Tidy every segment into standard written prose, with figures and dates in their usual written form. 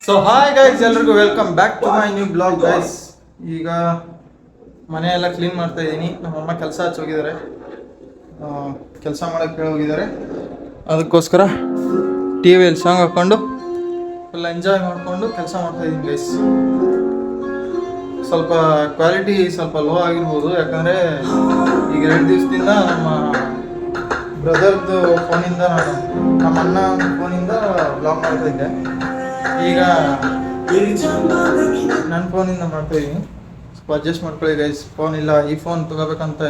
So hi guys, ಎಲ್ರಿಗೂ welcome back to my new blog guys. ಈಗ ಮನೆಯೆಲ್ಲ clean ಮಾಡ್ತಾ ಇದ್ದೀನಿ. ನಮ್ಮಮ್ಮ ಕೆಲಸ ಹಚ್ಚಿ ಹೋಗಿದ್ದಾರೆ, ಕೆಲಸ ಮಾಡೋಕ್ಕೆ ಹೋಗಿದ್ದಾರೆ. ಅದಕ್ಕೋಸ್ಕರ ಟಿ ವಿಯಲ್ಲಿ ಸಾಂಗ್ ಹಾಕ್ಕೊಂಡು ಫುಲ್ ಎಂಜಾಯ್ ಮಾಡಿಕೊಂಡು ಕೆಲಸ ಮಾಡ್ತಾ ಇದ್ದೀನಿ ಗೈಸ್. ಸ್ವಲ್ಪ ಕ್ವಾಲಿಟಿ ಸ್ವಲ್ಪ ಲೋ ಆಗಿರ್ಬೋದು, ಯಾಕಂದರೆ ಈಗ 2 ದಿವಸದಿಂದ ನಮ್ಮ ಬ್ರದರ್ದು ಫೋನಿಂದ ನಮ್ಮ ಅಣ್ಣ ಫೋನಿಂದ ಬ್ಲಾಗ್ ಮಾಡ್ತಾ ಇದ್ದೆ. ಈಗ ನನ್ನ ಫೋನಿಂದ ಮಾಡ್ತಾಯಿದ್ದೀನಿ. ಸ್ವಲ್ಪ ಅಡ್ಜಸ್ಟ್ ಮಾಡ್ಕೊಳ್ಳಿ ಗೈಸ್. ಫೋನ್ ಇಲ್ಲ, ಈ ಫೋನ್ ತೊಗೋಬೇಕಂತ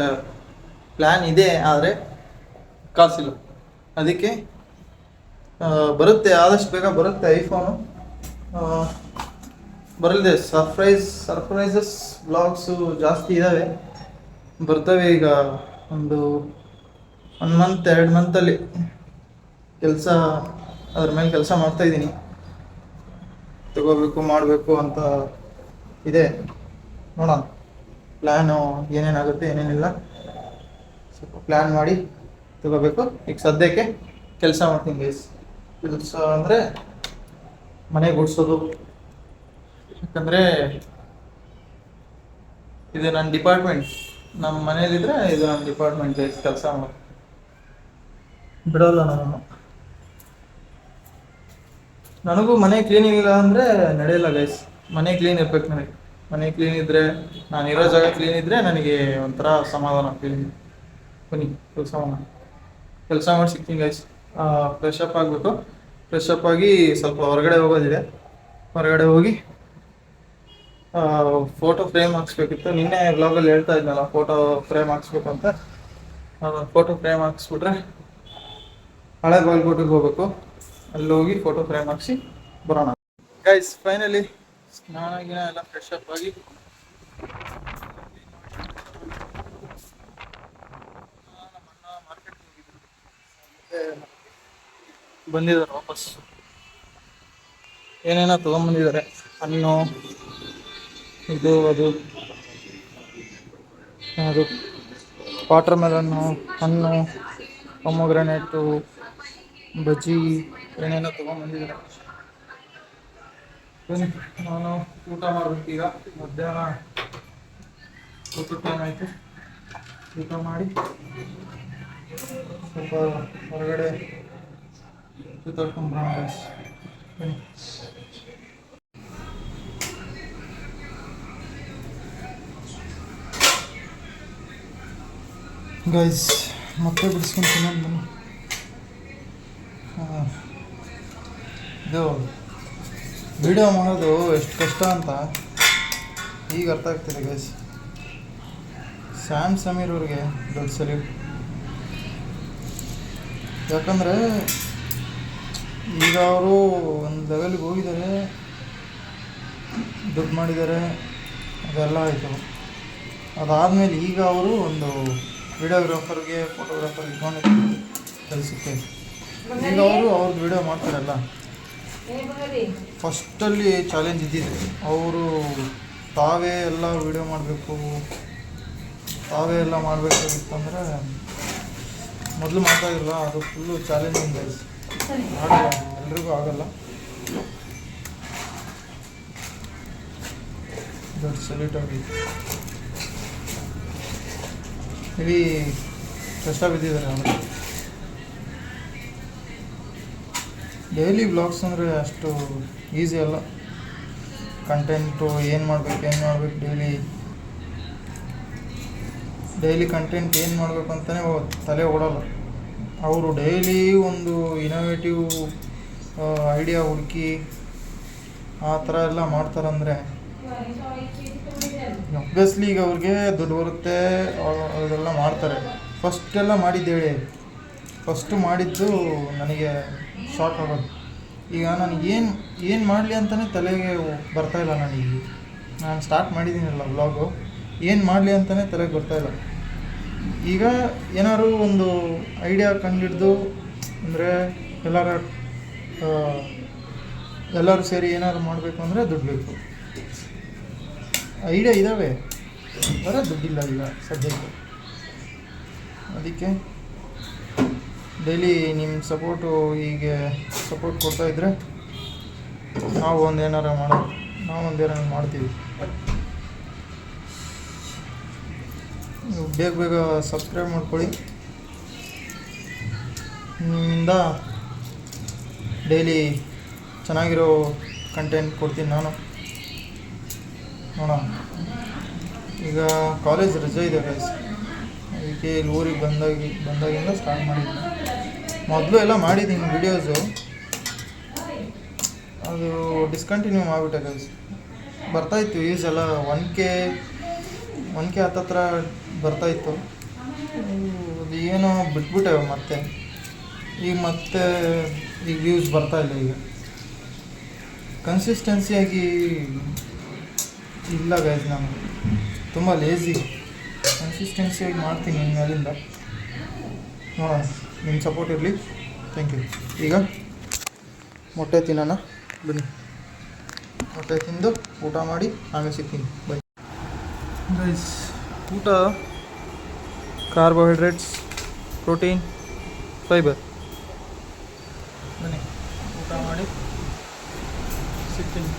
ಪ್ಲ್ಯಾನ್ ಇದೆ, ಆದರೆ ಕಾಸಿಲ್ಲ. ಅದಕ್ಕೆ ಬರುತ್ತೆ, ಆದಷ್ಟು ಬೇಗ ಬರುತ್ತೆ ಐಫೋನು. ಬರಲಿದೆ. ಸರ್ಪ್ರೈಸಸ್ ಬ್ಲಾಗ್ಸು ಜಾಸ್ತಿ ಇದ್ದಾವೆ, ಬರ್ತವೆ. ಈಗ ಒಂದು 1 ಮಂತ್ 2 ಮಂತಲ್ಲಿ ಕೆಲಸ, ಅದ್ರ ಮೇಲೆ ಕೆಲಸ ಮಾಡ್ತಾಯಿದ್ದೀನಿ. ತಗೋಬೇಕು ಮಾಡಬೇಕು ಅಂತ ಇದೆ. ನೋಡೋಣ ಪ್ಲ್ಯಾನು ಏನೇನಾಗುತ್ತೆ ಏನೇನಿಲ್ಲ, ಸ್ವಲ್ಪ ಪ್ಲ್ಯಾನ್ ಮಾಡಿ ತಗೋಬೇಕು. ಈಗ ಸದ್ಯಕ್ಕೆ ಕೆಲಸ ಮಾಡ್ತೀನಿ ಗೈಸ್. ಕೆಲಸ ಅಂದರೆ ಮನೆ ಗುಡಿಸೋದು, ಯಾಕಂದರೆ ಇದು ನನ್ನ ಡಿಪಾರ್ಟ್ಮೆಂಟ್. ನಮ್ಮ ಮನೇಲಿದ್ದರೆ ಇದು ನನ್ನ ಡಿಪಾರ್ಟ್ಮೆಂಟ್ ಗೈಸ್. ಕೆಲಸ ಮಾಡಿ ಬಿಡೋಲ್ಲ ನಮ್ಮನ್ನು. ನನಗೂ ಮನೆ ಕ್ಲೀನಿಂಗ್ ಇಲ್ಲ ಅಂದರೆ ನಡೆಯಲ್ಲ ಗೈಸ್. ಮನೆ ಕ್ಲೀನ್ ಇರ್ಬೇಕು ನನಗೆ. ಮನೆ ಕ್ಲೀನ್ ಇದ್ದರೆ, ನಾನು ಇರೋ ಜಾಗ ಕ್ಲೀನ್ ಇದ್ದರೆ ನನಗೆ ಒಂಥರ ಸಮಾಧಾನ ಫೀಲಿಂಗ್. ಬನ್ನಿ ಕೆಲಸ ಮಾಡಿ ಸಿಗ್ತೀನಿ ಗೈಸ್. ಫ್ರೆಶ್ ಅಪ್ ಆಗಬೇಕು. ಫ್ರೆಶ್ ಅಪ್ ಆಗಿ ಸ್ವಲ್ಪ ಹೊರಗಡೆ ಹೋಗೋದಿದೆ. ಹೊರಗಡೆ ಹೋಗಿ ಫೋಟೋ ಫ್ರೇಮ್ ಹಾಕ್ಸ್ಬೇಕಿತ್ತು. ನಿನ್ನೆ ಬ್ಲಾಗಲ್ಲಿ ಹೇಳ್ತಾ ಇದ್ನಲ್ಲ, ಫೋಟೋ ಫ್ರೇಮ್ ಹಾಕ್ಸ್ಬೇಕು ಅಂತ. ಫೋಟೋ ಫ್ರೇಮ್ ಹಾಕ್ಸ್ಬಿಟ್ರೆ ಹಳೆ ಬಾಲ್ಕೋಟಿಗೆ ಹೋಗ್ಬೇಕು. ಅಲ್ಲಿ ಹೋಗಿ ಫೋಟೋ ಫ್ರೇಮ್ ಹಾಕ್ಸಿ ಬರೋಣ ಗೈಸ್. ಫೈನಲಿ ಸ್ನಾನ ಗಿನ ಎಲ್ಲ ಫ್ರೆಶ್ ಅಪ್ ಆಗಿ ಮಾರ್ಕೆಟ್ಗೆ ಹೋಗಿದ್ರು, ಬಂದಿದ್ದಾರೆ ವಾಪಸ್. ಏನೇನೋ ತೊಗೊಂಬಂದಿದ್ದಾರೆ, ಹಣ್ಣು, ಇದು ಅದು ವಾಟರ್ ಮೆಲನ್ನು, ಹಣ್ಣು, ಪೊಮೊಗ್ರಾನೇಟು, ಬಜ್ಜಿ, ಏನೇನೋ ತೊಗೊಂಬಂದಿದ್ದಾರೆ. ಬನ್ನಿ, ನಾನು ಊಟ ಮಾಡಬೇಕು. ಈಗ ಮಧ್ಯಾಹ್ನ ಊಟದ ಟೈಮ್ ಆಯಿತು. ಊಟ ಮಾಡಿ ಸ್ವಲ್ಪ ಹೊರಗಡೆ ಸುತ್ತಾಡ್ಕೊಂಡು ಬರೋಣ. ಬನ್ನಿ. ಗೈಸ್ ಮತ್ತೆ ಬಿಡಿಸ್ಕೊಂಡು ತಿನ್ನೋದು ಬನ್ನಿ. ಇದು ವಿಡಿಯೋ ಮಾಡೋದು ಎಷ್ಟು ಕಷ್ಟ ಅಂತ ಈಗ ಅರ್ಥ ಆಗ್ತಿದೆ ಗೈಸ್. ಸ್ಯಾಮ್ ಸಮೀರ್ ಅವ್ರಿಗೆ ದೊಡ್ಡ ಸಲ್ಯೂಟ್. ಯಾಕಂದರೆ ಈಗ ಅವರು ಒಂದು ಲೆವೆಲ್ಗೆ ಹೋಗಿದ್ದಾರೆ, ದುಡ್ಡು ಮಾಡಿದ್ದಾರೆ, ಅದೆಲ್ಲ ಆಯಿತು. ಅದಾದಮೇಲೆ ಈಗ ಅವರು ಒಂದು ವಿಡಿಯೋಗ್ರಾಫರ್ಗೆ, ಫೋಟೋಗ್ರಾಫರ್ಗೆ ಇಟ್ಕೊಂಡು ಕೆಲಸಕ್ಕೆ ಈಗ ಅವ್ರದ್ದು ವಿಡಿಯೋ ಮಾಡ್ತಾರಲ್ಲ. ಫಸ್ಟಲ್ಲಿ ಚಾಲೆಂಜ್ ಇದ್ದಿದೆ. ಅವರು ತಾವೇ ಎಲ್ಲ ವಿಡಿಯೋ ಮಾಡಬೇಕು, ತಾವೇ ಎಲ್ಲ ಮಾಡಬೇಕಾಗಿತ್ತಂದರೆ ಮೊದಲು ಮಾಡ್ತಾಯಿಲ್ಲ. ಅದು ಫುಲ್ಲು ಚಾಲೆಂಜಿಂಗ್ ಆಗಲ್ಲ, ಎಲ್ರಿಗೂ ಆಗಲ್ಲ. ದೊಡ್ಡ ಸಲ್ಯೂಟ್ ಆಗಿ ಇಲ್ಲಿ ಕಷ್ಟ ಬಿದ್ದಿದ್ದಾರೆ ಅವರು. ಡೈಲಿ ಬ್ಲಾಗ್ಸ್ ಅಂದರೆ ಅಷ್ಟು ಈಸಿ ಅಲ್ಲ. ಕಂಟೆಂಟು ಏನು ಮಾಡಬೇಕು ಡೈಲಿ ಕಂಟೆಂಟ್ ಏನು ಮಾಡಬೇಕು ಅಂತಲೇ ತಲೆ ಓಡಲ್ಲ. ಅವರು ಡೈಲಿ ಒಂದು ಇನೋವೇಟಿವ್ ಐಡಿಯಾ ಹುಡುಕಿ ಆ ಥರ ಎಲ್ಲ ಮಾಡ್ತಾರಂದರೆ ಅಬ್ವಿಯಸ್ಲಿ ಈಗ ಅವ್ರಿಗೆ ದುಡ್ಡು ಬರುತ್ತೆ, ಅದೆಲ್ಲ ಮಾಡ್ತಾರೆ. ಫಸ್ಟೆಲ್ಲ ಫಸ್ಟು ಮಾಡಿದ್ದು ನನಗೆ ಶಾಕ್ ಆಗೋದು. ಈಗ ಏನು ಮಾಡಲಿ ಅಂತಲೇ ತಲೆಗೆ ಬರ್ತಾಯಿಲ್ಲ ನನಗೆ. ನಾನು ಸ್ಟಾರ್ಟ್ ಮಾಡಿದ್ದೀನಲ್ಲ ವ್ಲಾಗು, ಏನು ಮಾಡಲಿ ಅಂತಲೇ ತಲೆಗೆ ಬರ್ತಾಯಿಲ್ಲ. ಈಗ ಏನಾದ್ರು ಒಂದು ಐಡಿಯಾ ಕಂಡುಹಿಡ್ದು, ಅಂದರೆ ಎಲ್ಲರೂ ಸೇರಿ ಏನಾದ್ರು ಮಾಡಬೇಕು ಅಂದರೆ ದುಡ್ಡು ಬೇಕು. ಐಡಿಯಾ ಇದ್ದಾವೆ, ಆದರೆ ದುಡ್ಡಿಲ್ಲ ಈಗ ಸದ್ಯಕ್ಕೆ. ಅದಕ್ಕೆ ಡೈಲಿ ನಿಮ್ಮ ಸಪೋರ್ಟು ಹೀಗೆ ಸಪೋರ್ಟ್ ಕೊಡ್ತಾಯಿದ್ರೆ ನಾವು ಒಂದೇನಾರ ಮಾಡೋದು, ನಾವು ಒಂದೇನಾರು ಮಾಡ್ತೀವಿ. ನೀವು ಬೇಗ ಬೇಗ ಸಬ್ಸ್ಕ್ರೈಬ್ ಮಾಡ್ಕೊಳ್ಳಿ. ನಿಮ್ಮಿಂದ ಡೈಲಿ ಚೆನ್ನಾಗಿರೋ ಕಂಟೆಂಟ್ ಕೊಡ್ತೀನಿ ನಾನು. ನೋಡೋಣ. ಈಗ ಕಾಲೇಜ್ ರಜೆ ಇದೆ ಗೈಸ್, ಅದಕ್ಕೆ ಇಲ್ಲಿ ಊರಿಗೆ ಬಂದಾಗಿಂದ ಸ್ಟಾರ್ಟ್ ಮಾಡಿದ್ದೀನಿ. ಮೊದಲು ಎಲ್ಲ ಮಾಡಿದ್ದೀನಿ ವಿಡಿಯೋಸು, ಅದು ಡಿಸ್ಕಂಟಿನ್ಯೂ ಮಾಡಿಬಿಟ್ಟೆ ಗೈಸ್. ಬರ್ತಾಯಿತ್ತು ವ್ಯೂಸ್ ಎಲ್ಲ 1K ಹತ್ತತ್ರ ಬರ್ತಾಯಿತ್ತು. ಅದು ಏನೋ ಬಿಟ್ಬಿಟ್ಟೆ ಮತ್ತೆ. ಈಗ ವ್ಯೂಸ್ ಬರ್ತಾಯಿಲ್ಲ. ಈಗ ಕನ್ಸಿಸ್ಟೆನ್ಸಿಯಾಗಿ ಇಲ್ಲ ಗೈಸ್, ನಾನು ತುಂಬ ಲೇಝಿ. ಕನ್ಸಿಸ್ಟೆನ್ಸಿಯಾಗಿ ಮಾಡ್ತೀನಿ ಇನ್ಮೇಲಿಂದ. ನೋಡೋಣ, ನಿಮ್ಮ ಸಪೋರ್ಟ್ ಇರಲಿ. Thank you. ಈಗ ಮೊಟ್ಟೆ ತಿನ್ನೋಣ ಬನ್ನಿ. ಮೊಟ್ಟೆ ತಿಂದು ಊಟ ಮಾಡಿ ಆಮೇಲೆ ಸಿಗ್ತೀನಿ. Bye guys. ಊಟ ಕಾರ್ಬೋಹೈಡ್ರೇಟ್ಸ್, ಪ್ರೋಟೀನ್, ಫೈಬರ್. ಬನ್ನಿ ಊಟ ಮಾಡಿ ಸಿಗ್ತೀನಿ.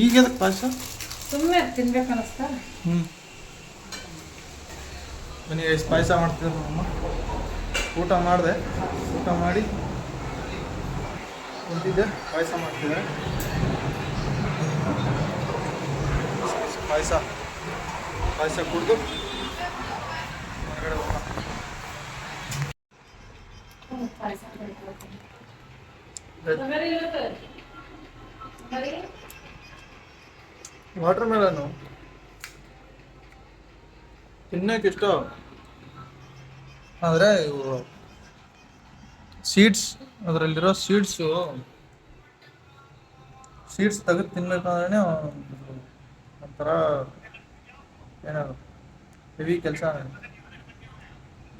ಈಗ ಅದಕ್ಕೆ ಪಾಯಸ ಸುಮ್ಮನೆ ತಿನ್ಬೇಕು ಅನ್ನಿಸ್ತಾ. ಬನ್ನಿ ಎಷ್ಟು ಪಾಯಸ ಮಾಡ್ತಿದ್ರು ನಮ್ಮ. ಊಟ ಮಾಡಿದೆ, ಊಟ ಮಾಡಿ ಕುಂತಿದ್ದೆ, ಪಾಯಸ ಮಾಡ್ತಿದ್ದಾರೆ. ಪಾಯಸ ಕುಡಿದು ಹೊರಗಡೆ ಹೋಗೋಣ. ವಾಟರ್ ಮೆಲನ್ನು ತಿನ್ನೋಕೆ ಇಷ್ಟ, ಆದರೆ ಇವು ಸೀಡ್ಸ್, ಅದರಲ್ಲಿರೋ ಸೀಡ್ಸು ತೆಗೆದು ತಿನ್ಬೇಕಂದ್ರೆ ಒಂಥರ ಏನದು ಹೆವಿ ಕೆಲಸ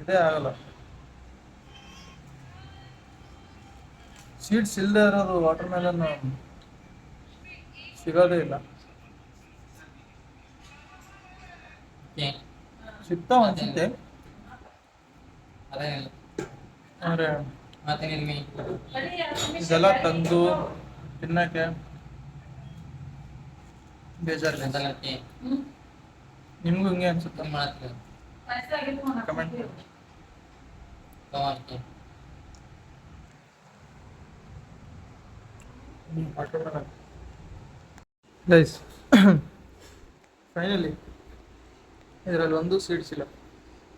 ಇದೇ ಆಗಲ್ಲ. ಸೀಡ್ಸ್ ಇಲ್ಲದೆ ಇರೋದು ವಾಟರ್ ಮೆಲನ್ ಸಿಗೋದೇ ಇಲ್ಲ. ಸಿಗ್ತಾವ ಅನ್ಸುತ್ತೆ, ಆದರೆ ಇದೆಲ್ಲ ತಂದು ತಿನ್ನಕ್ಕೆ ಬೇಜಾರು. ನಿಮ್ಗೂ ಹಿಂಗೆ ಅನ್ಸುತ್ತೆ? Comment guys. ಫೈನಲಿ ಇದರಲ್ಲಿ ಒಂದು ಸೀಡ್ಸ್ ಇಲ್ಲ.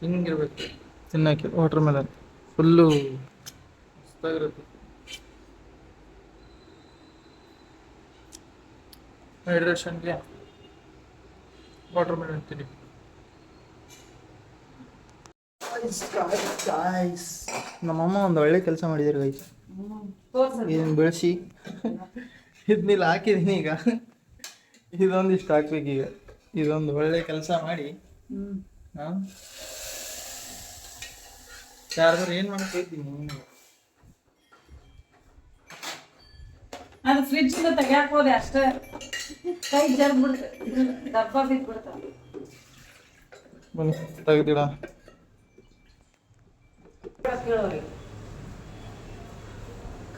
ಹಿಂಗಿರ್ಬೇಕು ತಿನ್ನೋಕ್ಕೆ ವಾಟರ್ ಮೆಲನ್. ಫುಲ್ಲು ಮಸ್ತಾಗಿರುತ್ತೆ. ಹೈಡ್ರೇಷನ್ಗೆ ವಾಟರ್ ಮೆಲನ್ ತಿನ್ನಿ. ನಮ್ಮಮ್ಮ ಒಂದು ಒಳ್ಳೆ ಕೆಲಸ ಮಾಡಿದ್ದಾರೆ ಗೈಸ್. ಇದನ್ನು ಬೆಳೆಸಿ ಇದನ್ನೆಲ್ಲ ಹಾಕಿದ್ದೀನಿ. ಈಗ ಇದೊಂದಿಷ್ಟು ಹಾಕ್ಬೇಕೀಗ. ಇದೊಂದು ಒಳ್ಳೆ ಕೆಲಸ ಮಾಡಿ ಯಾರಾದ್ರೂ ಏನು ಮಾಡಕ್ಕೆ ಹೋಗ್ತೀನಿ. ಅದು ಫ್ರಿಡ್ಜ್ ತೆಗ್ಯಾಕ್ ಹೋದೆ ಅಷ್ಟೇ, ಕೈ ಜರ್ದ್ ಬಿಡ್ತ, ಡಬ್ಬ ಬಿದ್ದು ಬಿಡ್ತಾವ. ಬನ್ನಿ ತೆಗ್ದಿಡ.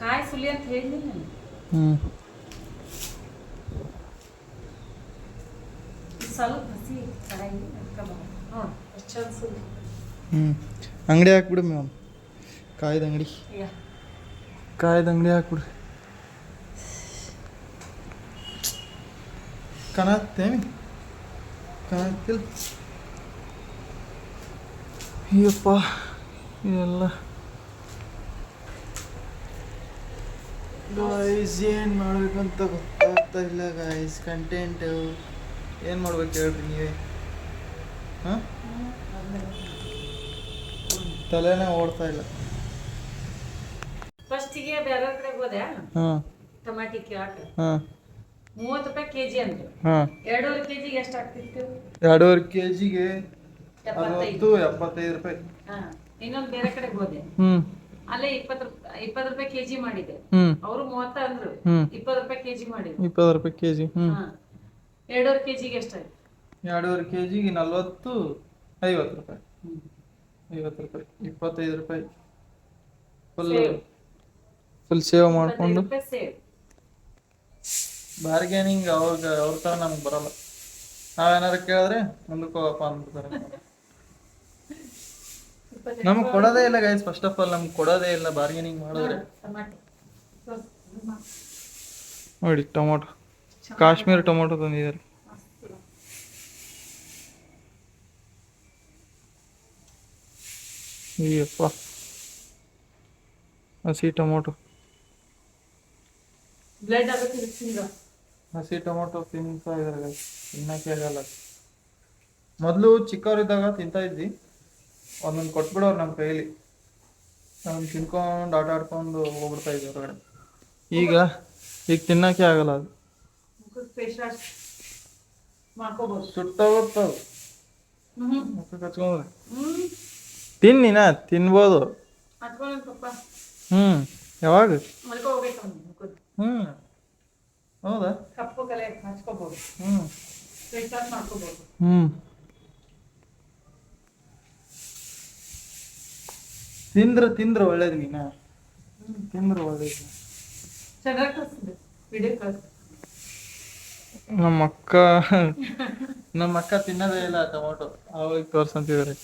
ಕಾಯಿ ಸುಲಿ ಅಂತ ಹೇಳಿದ್ದೀನಿ. ಸ್ವಲ್ಪ ಹಸಿ ಕಡಾಯಿ ನೋಡಿ ಎಷ್ಟು ಚಂದ ಸುಲಿ. ಅಂಗಡಿ ಹಾಕ್ಬಿಡು ಮ್ಯಾಮ್, ಕಾಯ್ದ ಅಂಗಡಿ ಹಾಕ್ಬಿಡು. ಕನತ್ತೇమి ಕನತ್ತಿಲ್ಲ. ಅಯ್ಯಪ್ಪ ಇದೆಲ್ಲ ಗಾಯ್ಸ್, ಏನು ಮಾಡ್ಬೇಕಂತ ಗೊತ್ತಾಗ್ತಾ ಇಲ್ಲ ಗಾಯ್ಸ್. ಕಂಟೆಂಟು ಏನು ಮಾಡ್ಬೇಕು ಹೇಳ್ರಿ ನೀವೇ. ಹಾಂ, ತಲೆನೇ ಓಡ್ತಾ ಇಲ್ಲ. ಫಸ್ಟಿಗೆ ಬೇರೆ ಕಡೆ ಹೋದೆ. ಟೊಮ್ಯಾಟಿ ಕೇಳಾಕ 30 ರೂಪಾಯಿ ಕೆಜಿ ಅಂದ್ರು. 2.5 ಕೆಜಿಗೆ ಎಷ್ಟು ಆಗ್ತಿತ್ತು? 2.5 ಕೆಜಿಗೆ 75 ರೂಪಾಯಿ. ಇನ್ನೊಂದು ಬೇರೆ ಕಡೆ ಹೋದೆ, ಅಲ್ಲೇ 20 ರೂಪಾಯಿ ಕೆಜಿ ಮಾಡಿದೆ. ಅವರು 30 ಅಂದ್ರು, 20 ರೂಪಾಯಿ ಕೆಜಿ ಮಾಡಿದ್ರು. 20 ರೂಪಾಯಿ ಕೆಜಿ. 2.5 ಕೆಜಿಗೆ ಎಷ್ಟಾಯ್ತು? 2.5 ಕೆಜಿಗೆ 40, 50 ರೂಪಾಯಿ. 50 ರೂಪಾಯಿ, 25 ರೂಪಾಯಿ ಫುಲ್ ಫುಲ್ ಸೇವ್ ಮಾಡಿಕೊಂಡು ರೂಪಾಯಿ ಸೇವ್. ಬಾರ್ಗೇನಿಂಗ್ ಅವ್ರ ಥರ ನಮ್ಗೆ ಬರಲ್ಲ. ನಾವೇನಾದ್ರು ಕೇಳಿದ್ರೆ ಮುಂದಕ್ಕೆ ಹೋಗಪ್ಪ ಅಂದ್ಬಿಡ್ತಾರೆ. ನಮ್ಗೆ ಕೊಡೋದೇ ಇಲ್ಲ ಗೈಸ್. ಫಸ್ಟ್ ಆಫ್ ಆಲ್ ನಮ್ಗೆ ಕೊಡೋದೇ ಇಲ್ಲ ಬಾರ್ಗೇನಿಂಗ್ ಮಾಡಿದ್ರೆ. ನೋಡಿ ಟೊಮೊಟೊ, ಕಾಶ್ಮೀರ ಟೊಮೊಟೊ ತಂದಿದ್ದಾರೆ. ಅಯ್ಯಪ್ಪ, ಹಸಿ ಟೊಮೊಟೊ. ಹಸಿ ಟೊಮೊಟೊ ತಿಂತಾ ಇದ್ದಾರೆ, ತಿನ್ನಕ್ಕೆ ಆಗಲ್ಲ. ಮೊದಲು ಚಿಕ್ಕವರಿದ್ದಾಗ ತಿಂತಾ ಇದ್ವಿ, ಒಂದೊಂದು ಕೊಟ್ಬಿಡೋರು ನಮ್ಮ ಕೈಲಿ, ನಾನು ತಿನ್ಕೊಂಡು ಆಟ ಆಡ್ಕೊಂಡು ಹೋಗ್ಬಿಡ್ತಾ ಇದ್ವಿ ಹೊರಗಡೆ. ಈಗ ತಿನ್ನಕ್ಕೆ ಆಗಲ್ಲ. ಅದು ಸುಟ್ಟೋಗುತ್ತದು ಮುಖಕ್ಕೆ ಹಚ್ಕೊಂಡ್ರೆ. ತಿನ್ನಿನ ತಿನ್ಬೋದು. ಯಾವಾಗ? ಹೌದಾ? ತಿಂದ್ರ ಒಳ್ಳೇದು. ನೀನ ತಿಂದ್ರ ಒಳ್ಳೇದು. ನಮ್ಮ ಅಕ್ಕ ತಿನ್ನೋದೇ ಇಲ್ಲ ಟೊಮೊಟೊ, ಅವಳಿಗೆ ತೋರ್ಸಂತಿದ್ದಾರೆ.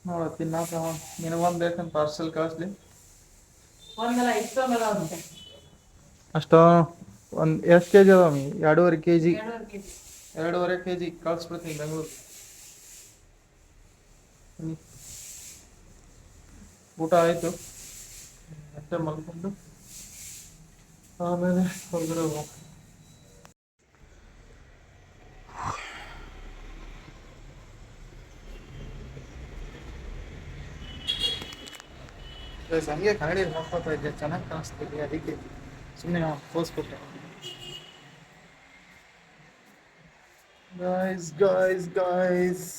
ನೋಡ ತಿನ್ನಾಕ ನಿನಗೊಂದು ಬೇಕಂತ ಪಾರ್ಸೆಲ್ ಕಳಿಸ್ಲಿ. ಅಷ್ಟ ಒಂದು ಎಷ್ಟು ಕೆ ಜಿ ಅದಾವ? 2.5 kg. 2.5 kg ಕಳಿಸ್ಬಿಡ್ತೀನಿ ಬೆಂಗಳೂರು. ಊಟ ಆಯಿತು, ಮತ್ತೆ ಮಲ್ಕೊಂಡು ಆಮೇಲೆ ಹೊರಗಡೆ ಹೋಗೋಣ. ಹಂಗೆ ಕನ್ನಡಿ ನೋಡ್ಕೊತಾ ಇದ್ದೆ, ಚೆನ್ನಾಗಿ ಕಾಣಿಸ್ತಿದ್ದೆ, ಅದಕ್ಕೆ ಸುಮ್ಮನೆ ತೋರಿಸ್ಬಿಟ್ಟೆ. ಗಾಯ್ಸ್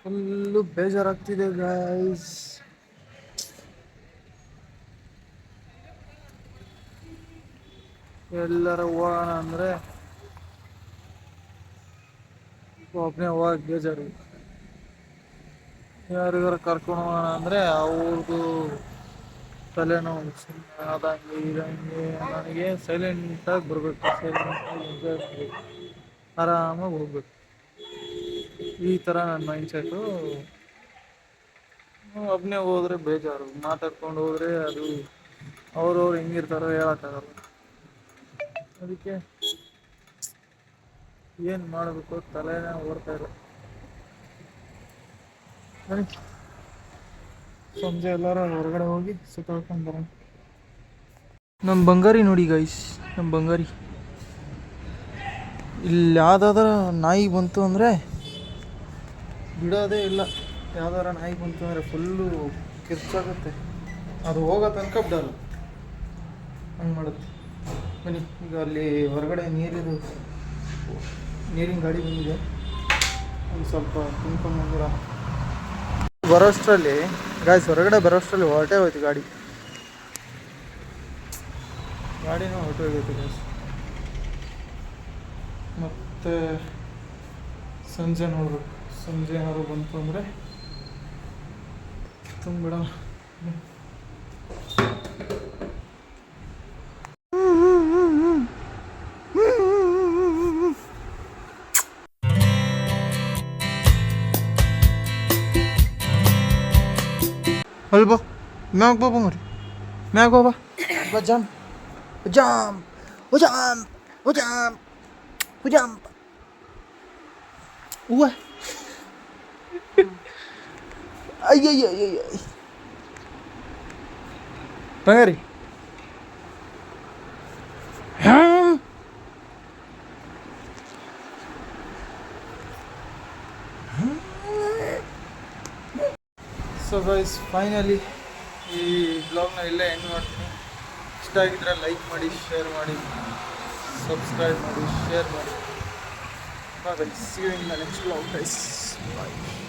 ಫುಲ್ಲು ಬೇಜಾರಾಗ್ತಿದೆ ಗಾಯ್ಸ್. ಎಲ್ಲರ ಹೋಗೋಣ ಅಂದರೆ ಒಬ್ಬನೇ ಹೋಗಕ್ಕೆ ಬೇಜಾರು. ಯಾರಿಗಾರ ಕರ್ಕೊಂಡು ಹೋಗೋಣ ಅಂದರೆ ಅವ್ರದ್ದು ತಲೆನೋವು. ಅದಂಗೆ ಇದಂಗೆ. ನನಗೆ ಸೈಲೆಂಟಾಗಿ ಬರಬೇಕು, ಸೈಲೆಂಟಾಗಿ ಎಂಜಾಯ್ ಮಾಡಬೇಕು, ಆರಾಮಾಗಿ ಹೋಗ್ಬೇಕು. ಈ ಥರ ನನ್ನ ಮೈಂಡ್ಸೆಟ್ಟು. ಒಬ್ಬನೇ ಹೋದರೆ ಬೇಜಾರು, ಮಾತಾಡ್ಕೊಂಡು ಹೋದರೆ ಅದು ಅವ್ರವ್ರು ಹೆಂಗಿರ್ತಾರೋ ಹೇಳೋಕ್ಕಾಗಲ್ಲ. ಅದಕ್ಕೆ ಏನು ಮಾಡಬೇಕು ತಲೆನೇ ಓಡ್ತಾ ಇಲ್ಲ. ಸಂಜೆ ಎಲ್ಲಾರ ಹೊರಗಡೆ ಹೋಗಿ ಸುತ್ತಾಡ್ಕೊಂಡು ಬರೋಣ. ನಮ್ಮ ಬಂಗಾರಿ ನೋಡಿ ಗೈಸ್, ನಮ್ಮ ಬಂಗಾರಿ ಇಲ್ಲಿ ಯಾವುದಾದ್ರೂ ನಾಯಿ ಬಂತು ಅಂದರೆ ಬಿಡೋದೇ ಇಲ್ಲ. ಯಾವ್ದಾರ ನಾಯಿ ಬಂತು ಅಂದರೆ ಫುಲ್ಲು ಕಿರ್ಚಾಗುತ್ತೆ, ಅದು ಹೋಗೋ ತನಕ ಬಿಡೋಲ್ಲ, ಹಂಗೆ ಮಾಡುತ್ತೆ. ಬನ್ನಿ ಈಗ ಅಲ್ಲಿ ಹೊರಗಡೆ ನೀರಿನ ಗಾಡಿ ಬಂದಿದೆ, ಒಂದು ಸ್ವಲ್ಪ ತಿನ್ಕೊಂಡು ಬಂದಿರ. ಬರೋಷ್ಟರಲ್ಲಿ ಗಾಯ್ಸ್, ಹೊರಗಡೆ ಬರೋಷ್ಟರಲ್ಲಿ ಹೊರಟೇ ಹೋಯ್ತು ಗಾಡಿನೂ ಹೊರಟೋಗೈತೆ ಗಾಯ್ಸ್. ಮತ್ತು ಸಂಜೆ ನೋಡ್ಬೇಕು, ಸಂಜೆ ಏನಾದ್ರು ಬಂತು ಅಂದರೆ ತುಂಬಿಡೋಣ. ಅಲ್ಬಾ ಮ್ಯಾಗ ಬಾ ಬಂಗಾರಿ, ಮ್ಯಾಗ ಬಾ ಬಾ, jump jump jump jump jump. ಹೂವ ಅಯ್ಯಯ್ಯ ಬಂಗಾರಿ. ಸೊ ಗೈಸ್, ಫೈನಲಿ ಈ ಬ್ಲಾಗ್ನ ಇಲ್ಲೇ ಎಂಡ್ ಮಾಡ್ತೀನಿ. ಇಷ್ಟ ಆಗಿದ್ರೆ ಲೈಕ್ ಮಾಡಿ, ಶೇರ್ ಮಾಡಿ, ಸಬ್ಸ್ಕ್ರೈಬ್ ಮಾಡಿ, ಶೇರ್ ಮಾಡಿ. See you in the next vlog guys. Bye.